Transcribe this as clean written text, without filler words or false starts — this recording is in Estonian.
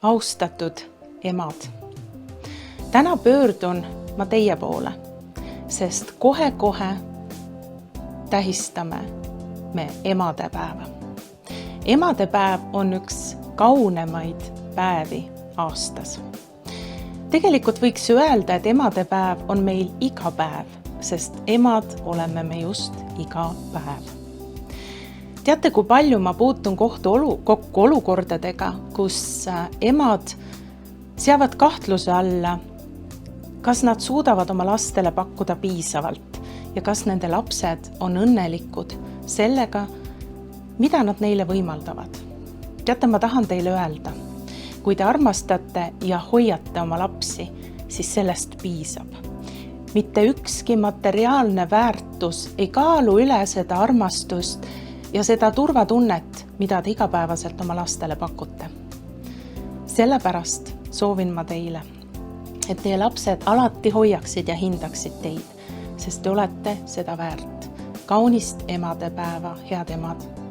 Austatud emad, täna pöördun ma teie poole, sest kohe-kohe tähistame me emadepäeva. Emadepäev on üks kaunemaid päevi aastas. Tegelikult võiks öelda, et emadepäev on meil iga päev, sest emad oleme me just iga päev. Teate, kui palju ma puutun kokku olukordadega, kus emad seavad kahtluse alla, kas nad suudavad oma lastele pakkuda piisavalt ja kas nende lapsed on õnnelikud sellega, mida nad neile võimaldavad. Teate, ma tahan teile öelda, kui te armastate ja hoiate oma lapsi, siis sellest piisab. Mitte ükski materiaalne väärtus ei kaalu üle seda armastust ja seda turvatunnet, mida te igapäevaselt oma lastele pakute. Sellepärast soovin ma teile, et teie lapsed alati hoiaksid ja hindaksid teid, sest te olete seda väärt. Kaunist emadepäeva, head emad!